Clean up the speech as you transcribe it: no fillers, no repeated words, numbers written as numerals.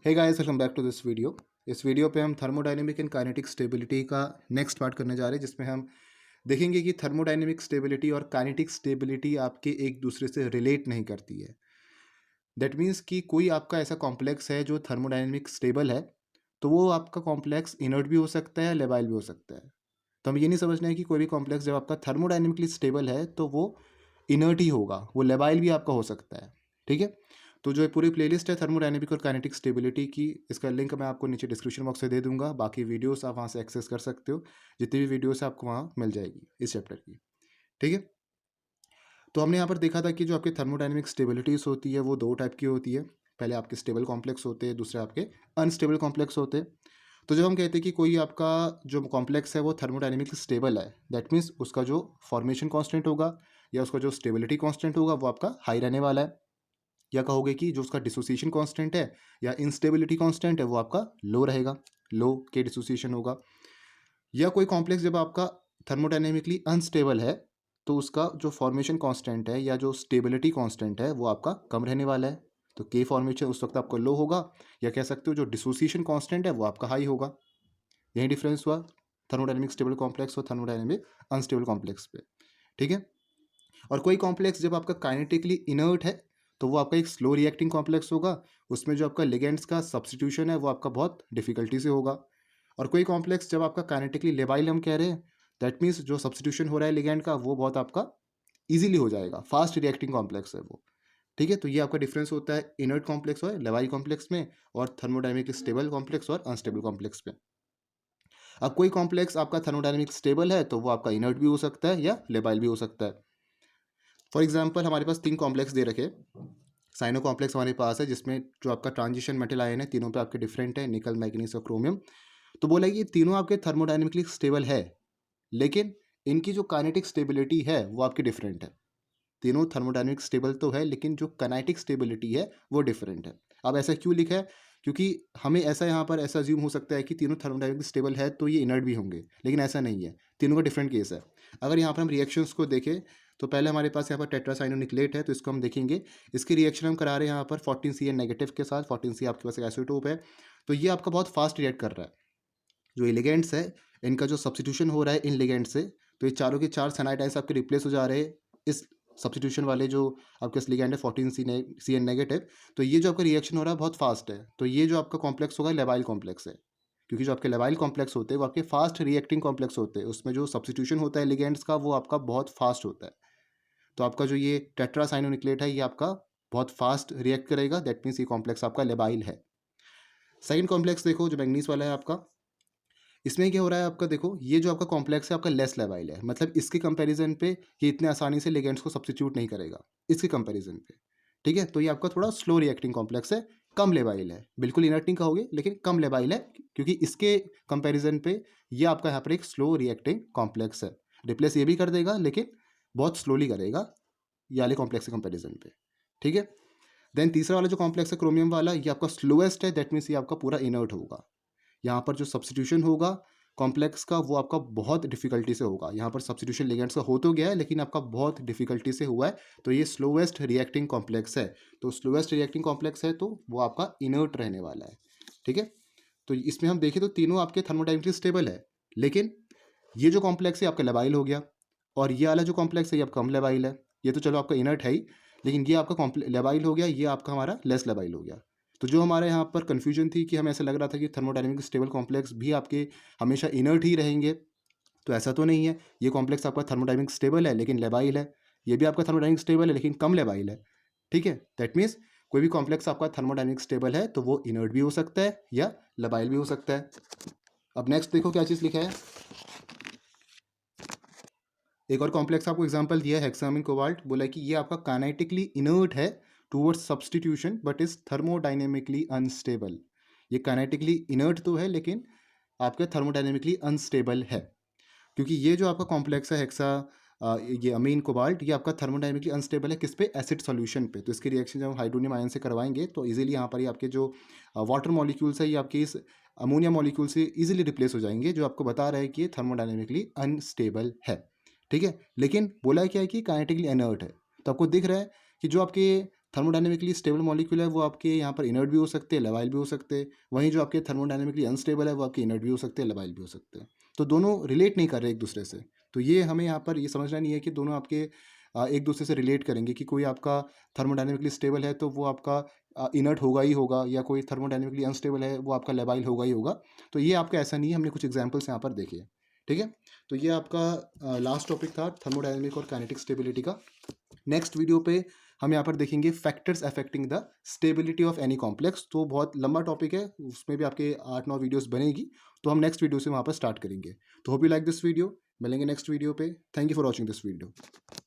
Hey guys, welcome back to this video. इस वीडियो पे हम थर्मोडायनेमिक एंड काइनेटिक स्टेबिलिटी का नेक्स्ट पार्ट करने जा रहे हैं, जिसमें हम देखेंगे कि थर्मोडायनेमिक स्टेबिलिटी और काइनेटिक स्टेबिलिटी आपके एक दूसरे से रिलेट नहीं करती है। दैट मीन्स कि कोई आपका ऐसा कॉम्प्लेक्स है जो थर्मोडायनेमिक स्टेबल है, तो वो आपका कॉम्प्लेक्स इनर्ट भी हो सकता है, लेबाइल भी हो सकता है। तो हम ये नहीं समझना है कि कोई भी कॉम्प्लेक्स जब आपका थर्मोडायनेमिकली स्टेबल है तो वो इनर्ट ही होगा, वो लेबाइल भी आपका हो सकता है। ठीक है। तो जो ये पूरी प्लेलिस्ट है थर्मोडायनेमिक और काइनेटिक स्टेबिलिटी की, इसका लिंक मैं आपको नीचे डिस्क्रिप्शन बॉक्स में दे दूंगा। बाकी वीडियोस आप वहाँ से एक्सेस कर सकते हो, जितनी भी वीडियोस आपको वहाँ मिल जाएगी इस चैप्टर की। ठीक है। तो हमने यहाँ पर देखा था कि जो आपके थर्मोडायनेमिक स्टेबिलिटीज होती है वो दो टाइप की होती है। पहले आपके स्टेबल कॉम्प्लेक्स होते हैं, दूसरे आपके अनस्टेबल कॉम्प्लेक्स होते हैं। तो जब हम कहते हैं कि कोई आपका जो कॉम्प्लेक्स है वो थर्मोडायनेमिकली स्टेबल है, दैट मीन्स उसका जो फॉर्मेशन कांस्टेंट होगा या उसका जो स्टेबिलिटी कांस्टेंट होगा वो आपका हाई रहने वाला है। या कहोगे कि जो उसका डिसोसिएशन कांस्टेंट है या इंस्टेबिलिटी कांस्टेंट है वो आपका लो रहेगा, लो के डिसोसिएशन होगा। या कोई कॉम्प्लेक्स जब आपका थर्मोडायनेमिकली अनस्टेबल है तो उसका जो फॉर्मेशन कांस्टेंट है या जो स्टेबिलिटी कांस्टेंट है वो आपका कम रहने वाला है। तो के फॉर्मेशन उस वक्त आपका लो होगा, या कह सकते हो जो डिसोसिएशन कांस्टेंट है वो आपका हाई होगा। यही डिफरेंस हुआ थर्मोडायनेमिक स्टेबल कॉम्प्लेक्स और थर्मोडायनेमिक अनस्टेबल कॉम्प्लेक्स पे। ठीक है। और कोई कॉम्प्लेक्स जब आपका काइनेटिकली इनर्ट है तो वो आपका एक स्लो रिएक्टिंग कॉम्प्लेक्स होगा। उसमें जो आपका लिगेंड्स का सब्स्टिट्यूशन है वो आपका बहुत डिफिकल्टी से होगा। और कोई कॉम्प्लेक्स जब आपका काइनेटिकली लेबाइल हम कह रहे हैं, दैट मीन्स जो सब्स्टिट्यूशन हो रहा है लिगेंड का वो बहुत आपका इजीली हो जाएगा, फास्ट रिएक्टिंग कॉम्प्लेक्स है वो। ठीक है। तो ये आपका डिफरेंस होता है इनर्ट कॉम्प्लेक्स और लेबाइल कॉम्प्लेक्स में, और थर्मोडायनेमिकली स्टेबल कॉम्प्लेक्स और अनस्टेबल कॉम्प्लेक्स में। अब कोई कॉम्प्लेक्स आपका थर्मोडायनेमिक स्टेबल है तो वो आपका इनर्ट भी हो सकता है या लेबाइल भी हो सकता है। फॉर एग्जाम्पल हमारे पास तीन कॉम्प्लेक्स दे रखे। साइनो कॉम्प्लेक्स हमारे पास है जिसमें जो आपका ट्रांजिशन मेटल आयन है तीनों पे आपके डिफरेंट है, निकल, मैग्नीज और क्रोमियम। तो बोला कि ये तीनों आपके थर्मोडायनेमिकली स्टेबल है, लेकिन इनकी जो काइनेटिक स्टेबिलिटी है वो आपकी डिफरेंट है। तीनों थर्मोडायनेमिक स्टेबल तो है, लेकिन जो काइनेटिक स्टेबिलिटी है वो डिफरेंट है। अब ऐसा क्यों लिखा है? क्योंकि हमें ऐसा यहाँ पर ऐसा ज्यूम हो सकता है कि तीनों थर्मोडायनेमिक स्टेबल है तो ये इनर्ट भी होंगे, लेकिन ऐसा नहीं है। तीनों का डिफरेंट केस है। अगर यहाँ पर हम रिएक्शंस को देखें तो पहले हमारे पास यहाँ पर टेट्रासाइनोनिक्लेट है, तो इसको हम देखेंगे। इसकी रिएक्शन हम करा रहे हैं यहाँ पर 14 CN नेगेटिव के साथ। 14 आपके पास एक आइसोटोप है, तो ये आपका बहुत फास्ट रिएक्ट कर रहा है। जो ये लिगेंड्स है इनका जो सब्स्टिट्यूशन हो रहा है इन लिगेंड से, तो ये चारों के चार सनाइड आयंस आपके रिप्लेस हो जा रहे हैं इस सब्स्टिट्यूशन वाले जो आपके लिगेंड है 14 CN नेगेटिव। तो ये जो आपका रिएक्शन हो रहा है बहुत फास्ट है। तो ये जो आपका कॉम्प्लेक्स होगा लेबाइल कॉम्प्लेक्स है, क्योंकि जो आपके लेबाइल कॉम्प्लेक्स होते हैं वो आपके फास्ट रिएक्टिंग कॉम्प्लेक्स होते हैं। उसमें जो सब्स्टिट्यूशन होता है लिगेंड्स का वो आपका बहुत फास्ट होता है। तो आपका जो ये टेट्रासाइनोनिक्लेट है ये आपका बहुत फास्ट रिएक्ट करेगा, दैट मीन्स ये कॉम्प्लेक्स आपका लेबाइल है। सेकंड कॉम्प्लेक्स देखो जो मैग्नीज वाला है आपका, इसमें क्या हो रहा है आपका, देखो ये जो आपका कॉम्प्लेक्स है आपका लेस लेबाइल है, मतलब इसके कंपैरिजन पे ये इतने आसानी से लिगेंड्स को सब्स्टिट्यूट नहीं करेगा इसके कंपैरिजन पे। ठीक है। तो ये आपका थोड़ा स्लो रिएक्टिंग कॉम्प्लेक्स है, कम लेबाइल है, बिल्कुल इनर्ट नहीं कहोगे लेकिन कम लेबाइल है, क्योंकि इसके कंपैरिजन पे ये आपका यहाँ पर एक स्लो रिएक्टिंग कॉम्प्लेक्स है। रिप्लेस ये भी कर देगा लेकिन बहुत स्लोली करेगा ये वाले कॉम्प्लेक्स के कंपैरिजन पे। ठीक है। देन तीसरा वाला जो कॉम्प्लेक्स है क्रोमियम वाला, ये आपका स्लोएस्ट है, दैट मीन्स ये आपका पूरा इनर्ट होगा। यहाँ पर जो सब्स्टिट्यूशन होगा कॉम्प्लेक्स का वो आपका बहुत डिफिकल्टी से होगा। यहाँ पर सब्स्टिट्यूशन लिगेंड्स का हो तो गया है लेकिन आपका बहुत डिफिकल्टी से हुआ है, तो ये स्लोएस्ट रिएक्टिंग कॉम्प्लेक्स है। तो स्लोएस्ट रिएक्टिंग कॉम्प्लेक्स है तो वो आपका इनर्ट रहने वाला है। ठीक है। तो इसमें हम देखें तो तीनों आपके थर्मोडायनेमिकली स्टेबल है, लेकिन ये जो कॉम्प्लेक्स है आपका लेबाइल हो गया, और ये वाला जो कॉम्प्लेक्स है ये आपका कम लेबाइल है। ये तो चलो आपका इनर्ट है ही, लेकिन ये आपका लेबाइल हो गया, ये आपका हमारा लेस लेबाइल हो गया। तो जो हमारे यहाँ पर कन्फ्यूजन थी कि हमें ऐसा लग रहा था कि थर्मोडायनेमिक स्टेबल कॉम्प्लेक्स भी आपके हमेशा इनर्ट ही रहेंगे, तो ऐसा तो नहीं है। ये कॉम्प्लेक्स आपका थर्मोडायनेमिक स्टेबल है लेकिन लेबाइल है, ये भी आपका थर्मोडायनेमिक स्टेबल है लेकिन कम लेबाइल है। ठीक है। दैट मीन्स कोई भी कॉम्प्लेक्स आपका थर्मोडायनेमिक स्टेबल है तो वो इनर्ट भी हो सकता है या लेबाइल भी हो सकता है। अब नेक्स्ट देखो क्या चीज़ लिखा है। एक और कॉम्प्लेक्स आपको एग्जांपल दिया है हेक्सामिन कोबाल्ट, बोला है कि ये आपका काइनेटिकली इनर्ट है towards substitution but is thermodynamically unstable. ये काइनेटिकली इनर्ट तो है लेकिन आपके थर्मोडायनेमिकली अनस्टेबल है, क्योंकि ये जो आपका कॉम्प्लेक्स है ये अमीन कोबाल्ट, ये आपका थर्मोडायनेमिकली अनस्टेबल है किस पे? एसिड सॉल्यूशन पे। तो इसकी रिएक्शन जब हम हाइड्रोनियम आयन से करवाएंगे तो इजीली यहाँ पर ही आपके जो वाटर मॉलिक्यूल्स है ये आपके इस अमोनिया मॉलिक्यूल से इजीली रिप्लेस हो जाएंगे, जो आपको बता रहा है कि ये थर्मोडायनेमिकली अनस्टेबल है। ठीक है। लेकिन बोला क्या है कि काइनेटिकली इनर्ट है। तो आपको दिख रहा है कि जो आपके थर्मोडायनेमिकली स्टेबल मॉलिक्यूल है वो आपके यहाँ पर इनर्ट भी हो सकते हैं, लेवाइल भी हो सकते हैं। वहीं जो आपके थर्मोडायनेमिकली अनस्टेबल है वो आपके इनर्ट भी हो सकते हैं, लेवाइल भी हो सकते हैं। तो दोनों रिलेट नहीं कर रहे एक दूसरे से। तो ये हमें यहाँ पर ये समझना नहीं है कि दोनों आपके एक दूसरे से रिलेट करेंगे, कि कोई आपका थर्मोडायनेमिकली स्टेबल है तो वो आपका इनर्ट होगा ही होगा, या कोई थर्मोडायनेमिकली अनस्टेबल है वो आपका लेवाइल होगा ही होगा। तो ये आपका ऐसा नहीं है, हमने कुछ एग्जाम्पल्स यहाँ पर देखे हैं। ठीक है, तो ये आपका लास्ट टॉपिक था थर्मोडायनेमिक और काइनेटिक स्टेबिलिटी का। नेक्स्ट वीडियो पे हम यहाँ पर देखेंगे factors affecting the stability of any complex. तो बहुत लंबा टॉपिक है, उसमें भी आपके 8-9 वीडियोस बनेगी, तो हम नेक्स्ट वीडियो से वहाँ पर स्टार्ट करेंगे। तो hope you like this video. मिलेंगे नेक्स्ट वीडियो पे। Thank you for watching this video.